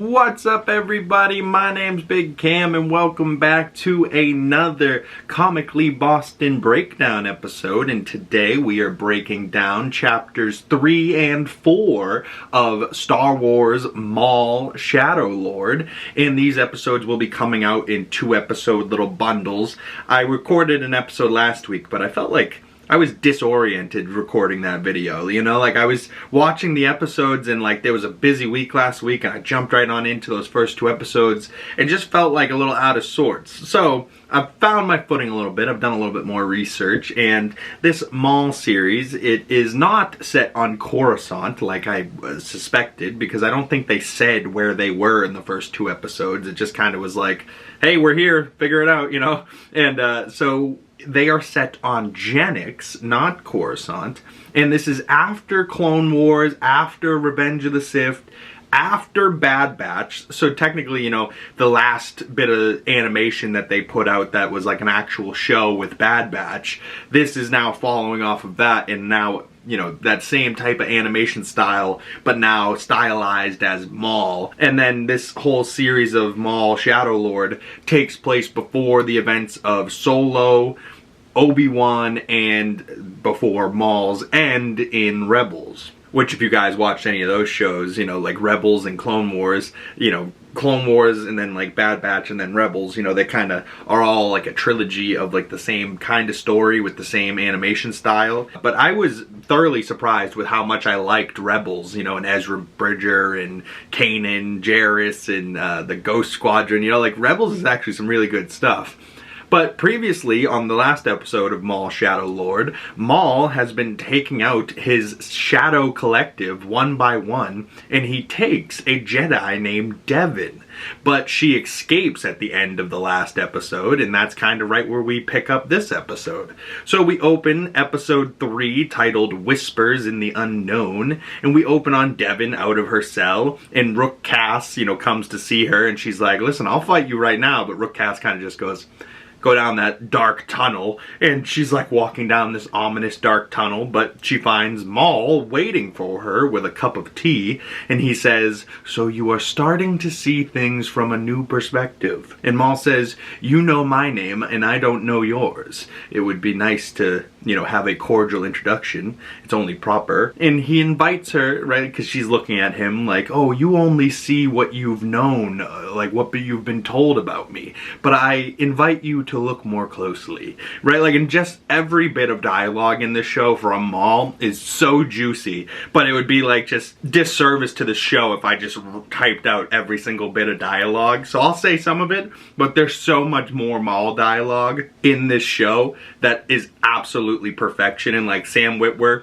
What's up, everybody? My name's Big Cam and welcome back to another Comically Boston Breakdown episode, and today we are breaking down chapters 3 and 4 of Star Wars Maul Shadow Lord, and these episodes will be coming out in 2-episode little bundles. I recorded an episode last week, but I felt like I was disoriented recording that video, you know, like I was watching the episodes and like there was a busy week last week and I jumped right on into those first 2 episodes and just felt like a little out of sorts. So I've found my footing a little bit, I've done a little bit more research, and this Maul series, it is not set on Coruscant like I suspected, because I don't think they said where they were in the first 2 episodes. It just kind of was like, hey, we're here, figure it out, you know? And so they are set on Genix, not Coruscant, and this is after Clone Wars, after Revenge of the Sith, after Bad Batch. So technically, you know, the last bit of animation that they put out that was like an actual show with Bad Batch, this is now following off of that, and now, you know, that same type of animation style, but now stylized as Maul. And then this whole series of Maul Shadow Lord takes place before the events of Solo, Obi-Wan, and before Maul's end in Rebels. Which, if you guys watched any of those shows, you know, like Rebels and Clone Wars, you know, Clone Wars and then like Bad Batch and then Rebels, you know, they kind of are all like a trilogy of like the same kind of story with the same animation style. But I was thoroughly surprised with how much I liked Rebels, you know, and Ezra Bridger and Kanan Jarrus and the Ghost Squadron, you know, like Rebels is actually some really good stuff. But previously, on the last episode of Maul Shadow Lord, Maul has been taking out his Shadow Collective one by one, and he takes a Jedi named Devin. But she escapes at the end of the last episode, and that's kind of right where we pick up this episode. So we open episode 3, titled Whispers in the Unknown, and we open on Devin out of her cell, and Rook Cass, you know, comes to see her, and she's like, listen, I'll fight you right now, but Rook Cass kind of just goes, go down that dark tunnel, and she's like walking down this ominous dark tunnel, but she finds Maul waiting for her with a cup of tea, and he says, so you are starting to see things from a new perspective. And Maul says, you know my name and I don't know yours. It would be nice to, you know, have a cordial introduction. It's only proper. And he invites her, right, because she's looking at him like, oh, you only see what you've known, like what you've been told about me, but I invite you to look more closely, right? Like, and just every bit of dialogue in this show from Maul is so juicy, but it would be like just disservice to the show if I just typed out every single bit of dialogue. So I'll say some of it, but there's so much more Maul dialogue in this show that is absolutely perfection. And like Sam Witwer,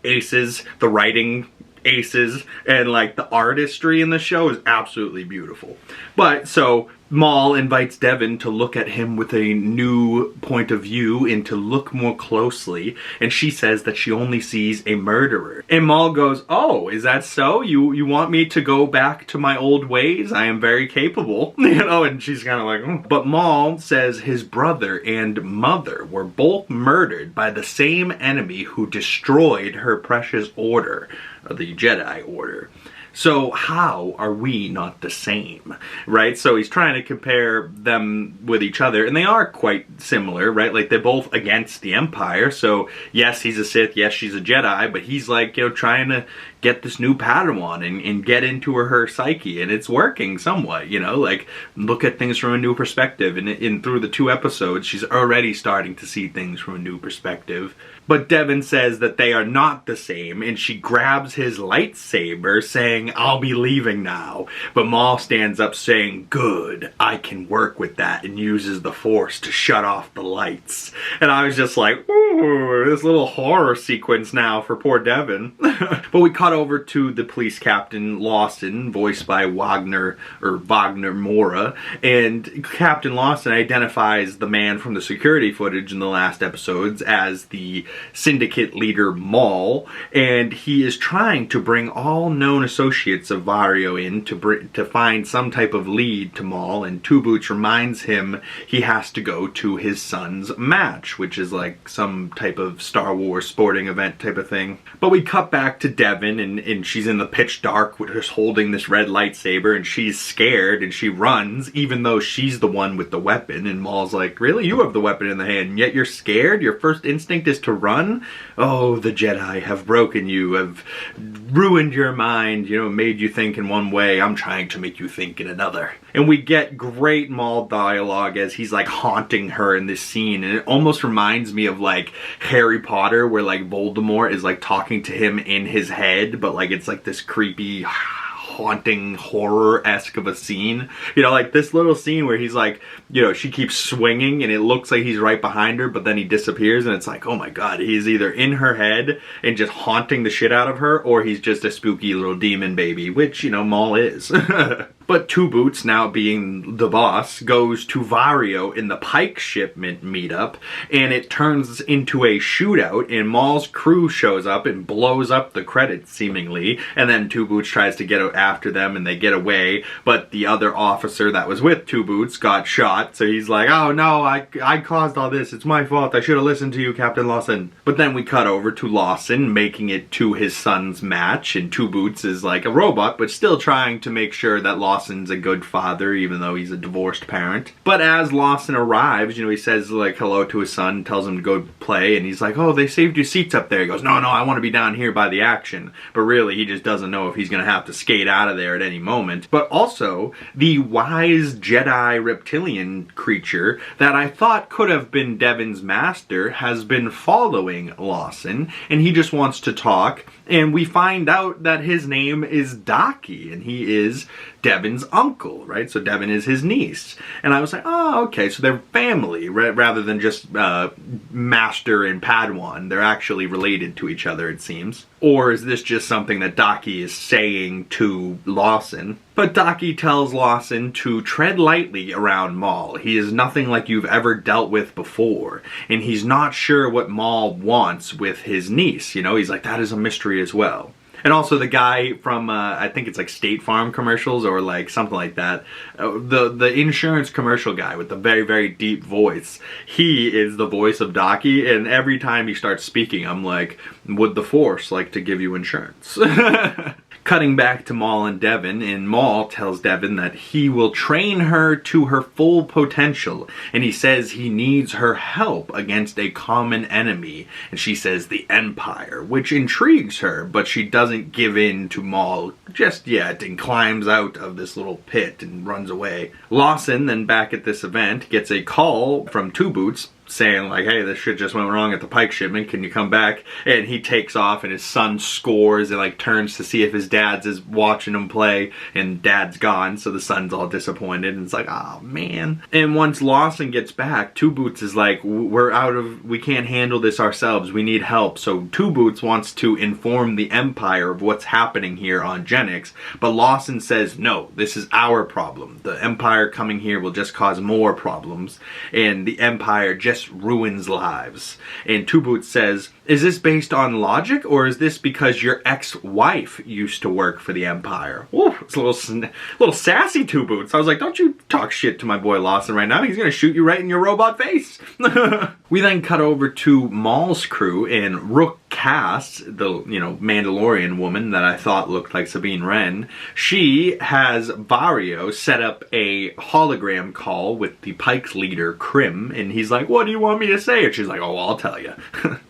aces, the writing aces, and like the artistry in the show is absolutely beautiful. But so Maul invites Devin to look at him with a new point of view and to look more closely, and she says that she only sees a murderer. And Maul goes, oh, is that so? You want me to go back to my old ways? I am very capable. You know, and she's kind of like, oh. But Maul says his brother and mother were both murdered by the same enemy who destroyed her precious order, the Jedi Order. So how are we not the same, right? So he's trying to compare them with each other, and they are quite similar, right? Like, they're both against the Empire, so yes, he's a Sith, yes, she's a Jedi, but he's like, you know, trying to get this new Padawan and get into her psyche, and it's working somewhat, you know, like, look at things from a new perspective, and through the 2 episodes, she's already starting to see things from a new perspective. But Devin says that they are not the same, and she grabs his lightsaber, saying, I'll be leaving now. But Maul stands up saying, good, I can work with that, and uses the Force to shut off the lights. And I was just like, ooh, this little horror sequence now for poor Devin. But we cut over to the police captain, Lawson, voiced by Wagner Moura, and Captain Lawson identifies the man from the security footage in the last episodes as the syndicate leader Maul, and he is trying to bring all known associates of Vario in to find some type of lead to Maul, and Two Boots reminds him he has to go to his son's match, which is like some type of Star Wars sporting event type of thing. But we cut back to Devin Devin, and she's in the pitch dark just holding this red lightsaber, and she's scared and she runs even though she's the one with the weapon. And Maul's like, really? You have the weapon in the hand and yet you're scared? Your first instinct is to run? Oh, the Jedi have broken you, have ruined your mind, you know, made you think in one way. I'm trying to make you think in another. And we get great Maul dialogue as he's like haunting her in this scene, and it almost reminds me of like Harry Potter, where like Voldemort is like talking to him in his head, but like it's like this creepy haunting horror-esque of a scene. You know, like this little scene where he's like, you know, she keeps swinging and it looks like he's right behind her, but then he disappears, and it's like, oh my god, he's either in her head and just haunting the shit out of her, or he's just a spooky little demon baby, which, you know, Maul is. But Two Boots, now being the boss, goes to Vario in the Pike shipment meetup, and it turns into a shootout, and Maul's crew shows up and blows up the credits, seemingly, and then Two Boots tries to get after them, and they get away, but the other officer that was with Two Boots got shot, so he's like, oh no, I caused all this, it's my fault, I should have listened to you, Captain Lawson. But then we cut over to Lawson making it to his son's match, and Two Boots is like a robot, but still trying to make sure that Lawson's a good father, even though he's a divorced parent. But as Lawson arrives, you know, he says like hello to his son, tells him to go play, and he's like, oh, they saved you seats up there. He goes, no, I want to be down here by the action. But really, he just doesn't know if he's going to have to skate out of there at any moment. But also, the wise Jedi reptilian creature that I thought could have been Devin's master has been following Lawson, and he just wants to talk, and we find out that his name is Daki, and he is Devin's uncle, right? So Devin is his niece. And I was like, oh, okay, so they're family, rather than just master and Padawan. They're actually related to each other, it seems. Or is this just something that Daki is saying to Lawson? But Daki tells Lawson to tread lightly around Maul. He is nothing like you've ever dealt with before. And he's not sure what Maul wants with his niece. You know, he's like, that is a mystery as well. And also the guy from, I think it's like State Farm commercials or like something like that. The insurance commercial guy with the very, very deep voice. He is the voice of Daki, and every time he starts speaking, I'm like, would the Force like to give you insurance? Cutting back to Maul and Devin, and Maul tells Devin that he will train her to her full potential, and he says he needs her help against a common enemy, and she says the Empire, which intrigues her, but she doesn't give in to Maul just yet and climbs out of this little pit and runs away. Lawson, then back at this event, gets a call from Two Boots saying like, hey, this shit just went wrong at the Pike shipment, can you come back? And he takes off, and his son scores and like turns to see if his dad's is watching him play, and dad's gone, so the son's all disappointed, and it's like, oh man. And once Lawson gets back, Two Boots is like, we can't handle this ourselves, we need help. So Two Boots wants to inform the Empire of what's happening here on Genix, but Lawson says, no, this is our problem. The Empire coming here will just cause more problems, and the Empire just ruins lives. And Two Boots says, is this based on logic, or is this because your ex-wife used to work for the Empire? Ooh, it's a little sassy, Two Boots. I was like, don't you talk shit to my boy Lawson right now. He's gonna shoot you right in your robot face. We then cut over to Maul's crew, and Rook Cass, the, you know, Mandalorian woman that I thought looked like Sabine Wren, she has Vario set up a hologram call with the Pike's leader, Krim, and he's like, what do you want me to say? And she's like, oh, I'll tell you.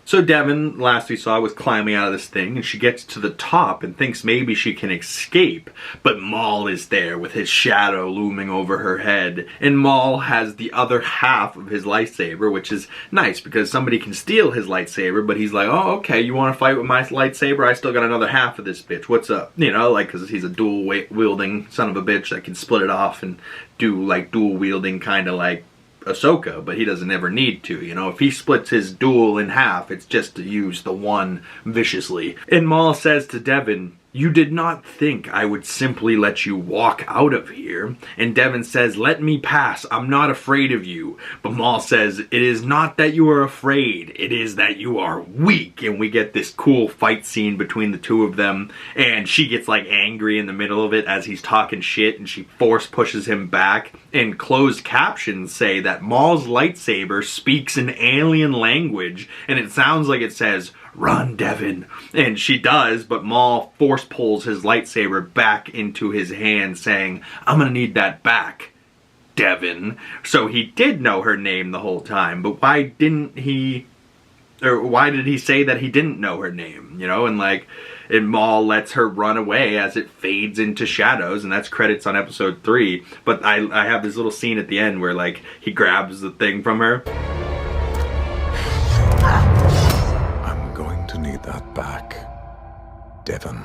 So Devin, last we saw, was climbing out of this thing, and she gets to the top and thinks maybe she can escape, but Maul is there with his shadow looming over her head, and Maul has the other half of his lightsaber, which is nice because somebody can steal his lightsaber, but he's like, oh, okay, you want to fight with my lightsaber? I still got another half of this bitch, what's up? You know, like, because he's a dual-wielding son of a bitch that can split it off and do, like, dual-wielding kind of like Ahsoka, but he doesn't ever need to, you know. If he splits his duel in half, it's just to use the one viciously. And Maul says to Devin, you did not think I would simply let you walk out of here. And Devin says, let me pass, I'm not afraid of you. But Maul says, it is not that you are afraid, it is that you are weak. And we get this cool fight scene between the two of them, and she gets like angry in the middle of it as he's talking shit, and she force pushes him back. And closed captions say that Maul's lightsaber speaks an alien language, and it sounds like it says, run, Devin. And she does, but Maul force pulls his lightsaber back into his hand, saying, I'm gonna need that back, Devin. So he did know her name the whole time, but why did he say that he didn't know her name, you know? And Maul lets her run away as it fades into shadows, and that's credits on episode 3. But I have this little scene at the end where, like, he grabs the thing from her. I'm going to need that back, Devin.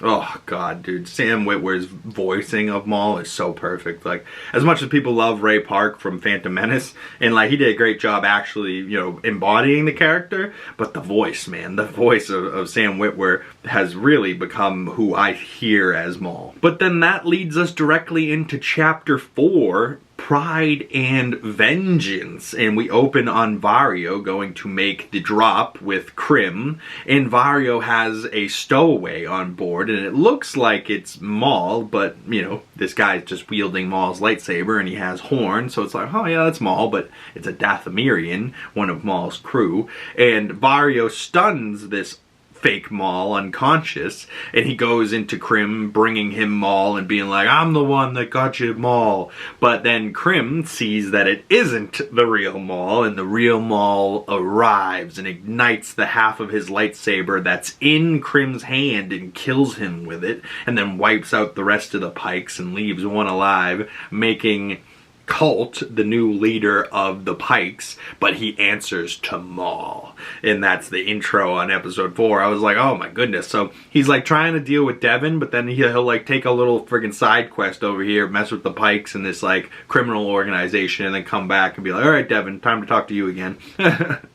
Oh, God, dude. Sam Witwer's voicing of Maul is so perfect. Like, as much as people love Ray Park from Phantom Menace, and, like, he did a great job actually, you know, embodying the character, but the voice, man, the voice of Sam Witwer has really become who I hear as Maul. But then that leads us directly into Chapter 4, Pride and Vengeance, and we open on Vario going to make the drop with Krim, and Vario has a stowaway on board, and it looks like it's Maul, but, you know, this guy's just wielding Maul's lightsaber, and he has horns, so it's like, oh yeah, that's Maul, but it's a Dathomirian, one of Maul's crew, and Vario stuns this fake Maul unconscious, and he goes into Krim bringing him Maul and being like, I'm the one that got you, Maul. But then Krim sees that it isn't the real Maul, and the real Maul arrives and ignites the half of his lightsaber that's in Krim's hand and kills him with it, and then wipes out the rest of the Pikes and leaves one alive, making Colt the new leader of the Pikes, but he answers to Maul. And that's the intro on episode 4. I was like, oh my goodness. So he's like trying to deal with Devin, but then he'll like take a little friggin' side quest over here, mess with the Pikes and this like criminal organization, and then come back and be like, alright Devin, time to talk to you again.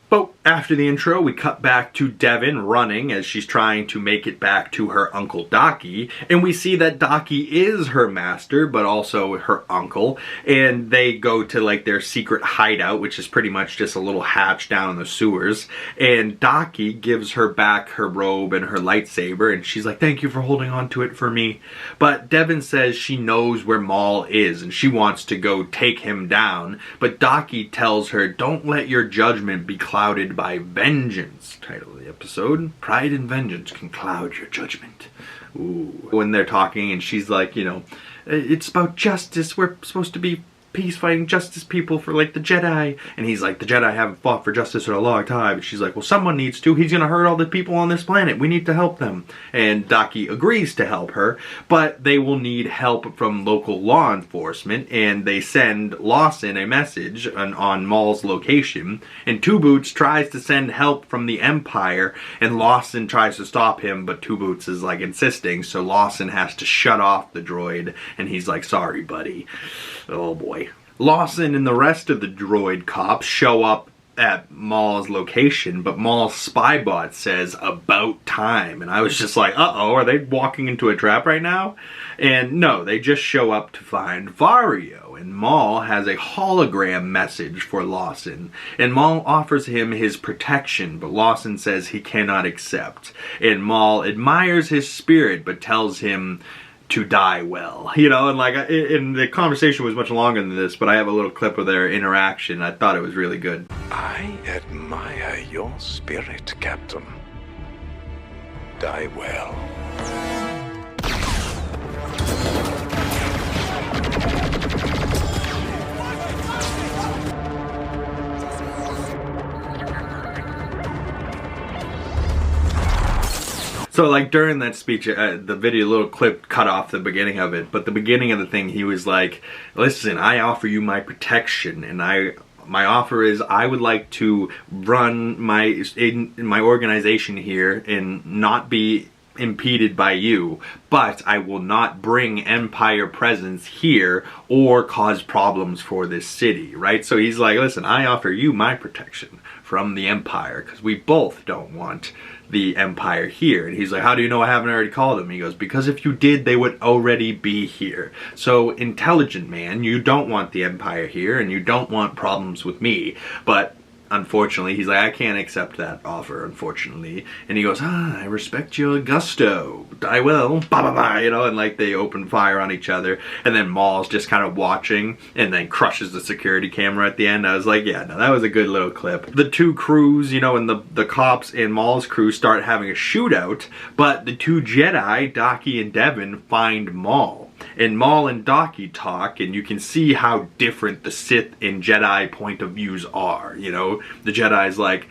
But after the intro, we cut back to Devin running as she's trying to make it back to her Uncle Daki, and we see that Daki is her master, but also her uncle, and they go to like their secret hideout, which is pretty much just a little hatch down in the sewers, and Daki gives her back her robe and her lightsaber, and she's like, thank you for holding on to it for me. But Devin says she knows where Maul is, and she wants to go take him down, but Daki tells her, don't let your judgment be clouded by vengeance. Title of the episode, Pride and Vengeance can cloud your judgment. Ooh. When they're talking and she's like, you know, it's about justice, we're supposed to be peace-fighting justice people for like the Jedi, and he's like, the Jedi haven't fought for justice in a long time, and she's like, well, someone needs to. He's gonna hurt all the people on this planet, we need to help them. And Daki agrees to help her, but they will need help from local law enforcement, and they send Lawson a message on Maul's location, and Two Boots tries to send help from the Empire, and Lawson tries to stop him, but Two Boots is like insisting, so Lawson has to shut off the droid, and he's like, sorry buddy. Oh boy. Lawson and the rest of the droid cops show up at Maul's location, but Maul's spybot says, about time. And I was just like, uh-oh, are they walking into a trap right now? And no, they just show up to find Vario. And Maul has a hologram message for Lawson. And Maul offers him his protection, but Lawson says he cannot accept. And Maul admires his spirit, but tells him to die well, you know, and like, and the conversation was much longer than this, but I have a little clip of their interaction. I thought it was really good. I admire your spirit, Captain. Die well. So like during that speech, the video little clip cut off the beginning of it, but the beginning of the thing, he was like, listen, I offer you my protection, and my offer is I would like to run my organization here and not be impeded by you, but I will not bring Empire presence here or cause problems for this city, right? So he's like, listen, I offer you my protection from the Empire, because we both don't want the Empire here. And he's like, how do you know I haven't already called them? He goes, because if you did, they would already be here. So, intelligent man, you don't want the Empire here, and you don't want problems with me, but unfortunately, he's like, I can't accept that offer, unfortunately. And he goes, I respect your gusto. I will. Bah, bah, bah, you know, and like they open fire on each other. And then Maul's just kind of watching and then crushes the security camera at the end. I was like, yeah, no, that was a good little clip. The two crews, you know, and the cops and Maul's crew start having a shootout, but the two Jedi, Daki and Devin, find Maul. And Maul and Daki talk, and you can see how different the Sith and Jedi point of views are, you know? The Jedi's like,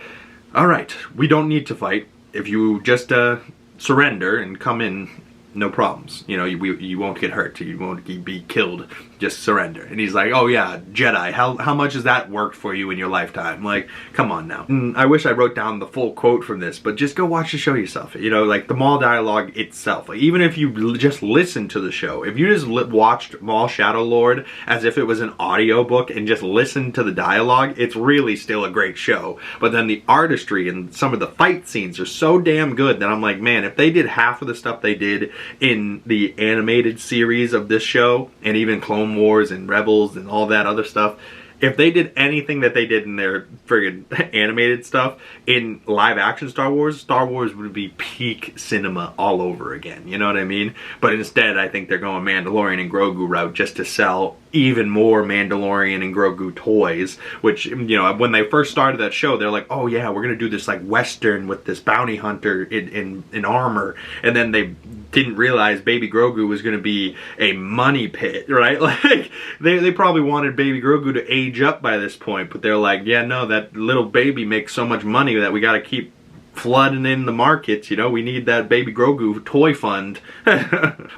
alright, we don't need to fight. If you just surrender and come in, no problems. You know, you won't get hurt, you won't be killed, just surrender. And he's like, oh yeah, Jedi, how much has that worked for you in your lifetime? Like, come on now. I wish I wrote down the full quote from this, but just go watch the show yourself. You know, like the Maul dialogue itself. Like, even if you just listen to the show, if you just watched Maul Shadow Lord as if it was an audiobook and just listened to the dialogue, it's really still a great show. But then the artistry and some of the fight scenes are so damn good that I'm like, man, if they did half of the stuff they did in the animated series of this show, and even Clone Wars and Rebels and all that other stuff, if they did anything that they did in their friggin' animated stuff in live action Star Wars would be peak cinema all over again, you know what I mean? But instead, I think they're going Mandalorian and Grogu route just to sell even more Mandalorian and Grogu toys, which, you know, when they first started that show, they're like, oh yeah, we're gonna do this like Western with this bounty hunter in armor, and then they didn't realize Baby Grogu was gonna be a money pit, right? Like, they probably wanted Baby Grogu to age up by this point, but they're like, yeah, no, that little baby makes so much money that we gotta keep flooding in the markets, you know, we need that Baby Grogu toy fund.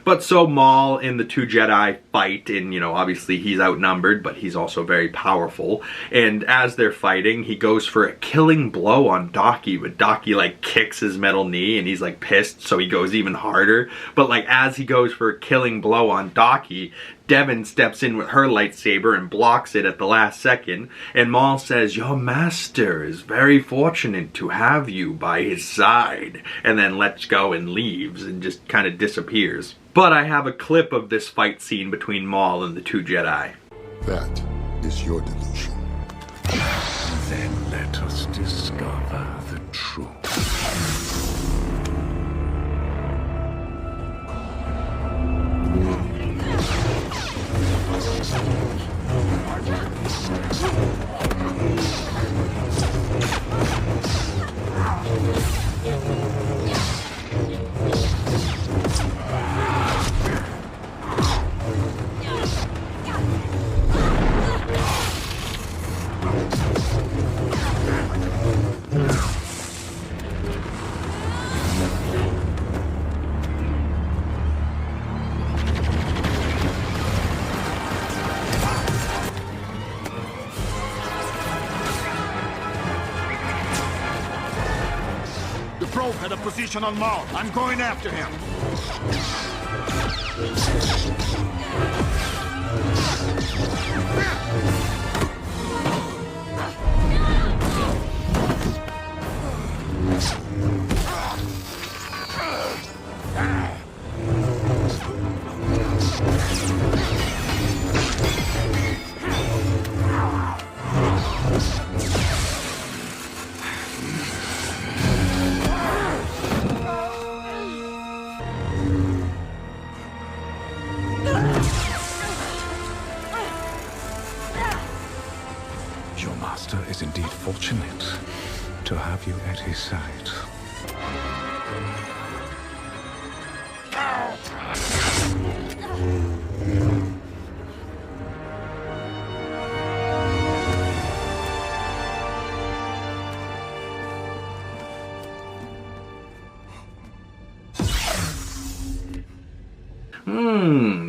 But so Maul and the two Jedi fight, and, you know, obviously he's outnumbered, but he's also very powerful. And as they're fighting, he goes for a killing blow on Daki, but Daki, like, kicks his metal knee, and he's, like, pissed, so he goes even harder. But, like, as he goes for a killing blow on Daki, Devin steps in with her lightsaber and blocks it at the last second, and Maul says, your master is very fortunate to have you by his side, and then lets go and leaves and just kind of disappears. But I have a clip of this fight scene between Maul and the two Jedi. That is your delusion. Then let us discover the truth. Probe had a position on Maul. I'm going after him. Your master is indeed fortunate to have you at his side.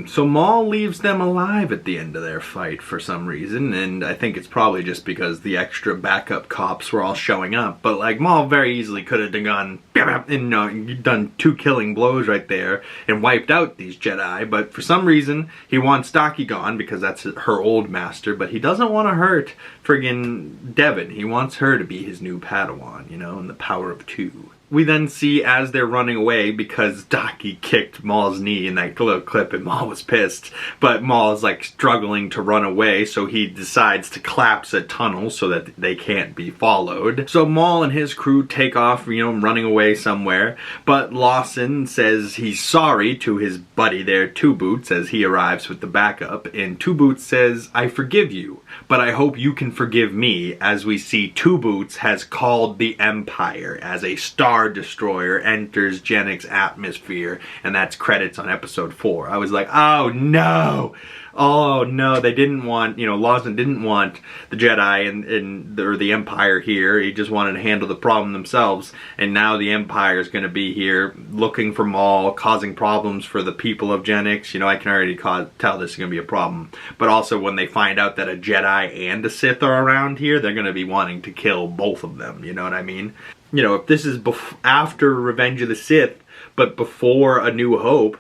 So Maul leaves them alive at the end of their fight for some reason, and I think it's probably just because the extra backup cops were all showing up. But like, Maul very easily could have gone and done 2 killing blows right there and wiped out these Jedi, but for some reason he wants Daki gone because that's her old master, but he doesn't want to hurt friggin' Devin. He wants her to be his new Padawan, you know, and the power of 2. we then see as they're running away, because Daki kicked Maul's knee in that little clip and Maul was pissed, but Maul is like struggling to run away, so he decides to collapse a tunnel so that they can't be followed. So Maul and his crew take off, you know, running away somewhere, but Lawson says he's sorry to his buddy there, Two Boots, as he arrives with the backup, and Two Boots says, "I forgive you, but I hope you can forgive me," as we see Two Boots has called the Empire as a Star Destroyer enters Genix's atmosphere, and that's credits on episode 4. I was like, oh no! Oh no, they didn't want, you know, Lawson didn't want the Jedi or the Empire here. He just wanted to handle the problem themselves. And now the Empire is going to be here looking for Maul, causing problems for the people of Genix. You know, I can already tell this is going to be a problem. But also when they find out that a Jedi and a Sith are around here, they're going to be wanting to kill both of them. You know what I mean? You know, if this is after Revenge of the Sith, but before A New Hope,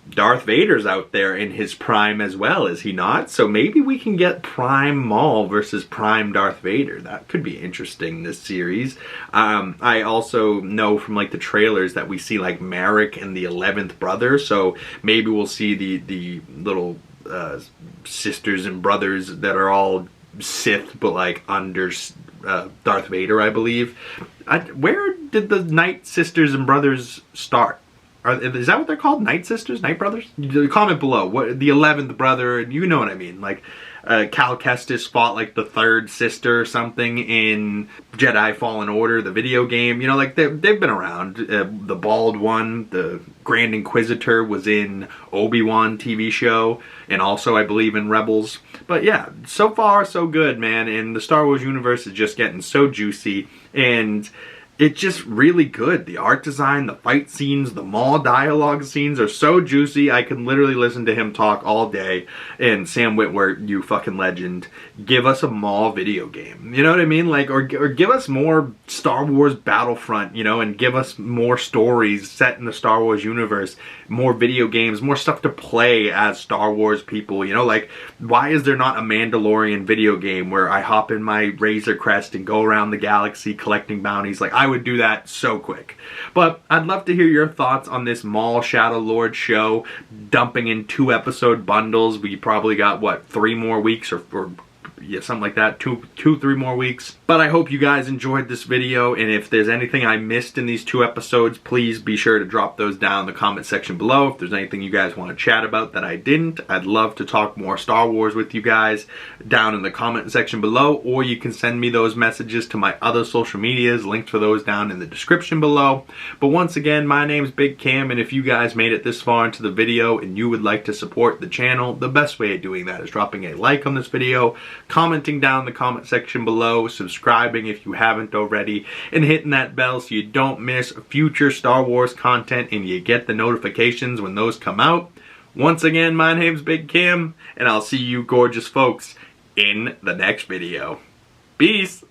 Darth Vader's out there in his prime as well, is he not? So maybe we can get Prime Maul versus Prime Darth Vader. That could be interesting, this series. I also know from like the trailers that we see like Merrick and the 11th brother, so maybe we'll see the little sisters and brothers that are all Sith, but like under Darth Vader, I believe. Where did the Night Sisters and Brothers start? Is that what they're called? Night Sisters? Night Brothers? Comment below. What the 11th brother, you know what I mean. Like, Cal Kestis fought like the 3rd sister or something in Jedi Fallen Order, the video game. You know, like they've been around. The bald one, the Grand Inquisitor, was in Obi-Wan TV show, and also I believe in Rebels. But yeah, so far so good, man. And the Star Wars universe is just getting so juicy, and it's just really good. The art design, the fight scenes, the Maul dialogue scenes are so juicy. I can literally listen to him talk all day. And Sam Witwer, you fucking legend, give us a Maul video game. You know what I mean? Like, or give us more Star Wars Battlefront, you know, and give us more stories set in the Star Wars universe, more video games, more stuff to play as Star Wars people, you know? Like, why is there not a Mandalorian video game where I hop in my Razor Crest and go around the galaxy collecting bounties? Like, I would do that so quick. But I'd love to hear your thoughts on this Maul Shadow Lord show, dumping in 2-episode bundles. We probably got, what, 3 more weeks or yeah, something like that, 3 more weeks. But I hope you guys enjoyed this video, and if there's anything I missed in these 2 episodes, please be sure to drop those down in the comment section below. If there's anything you guys want to chat about that I didn't, I'd love to talk more Star Wars with you guys down in the comment section below, or you can send me those messages to my other social medias. Links for those down in the description below. But once again, my name's Big Cam, and if you guys made it this far into the video and you would like to support the channel, the best way of doing that is dropping a like on this video, commenting down in the comment section below, subscribing if you haven't already, and hitting that bell so you don't miss future Star Wars content and you get the notifications when those come out. Once again, my name's Big Cam, and I'll see you gorgeous folks in the next video. Peace!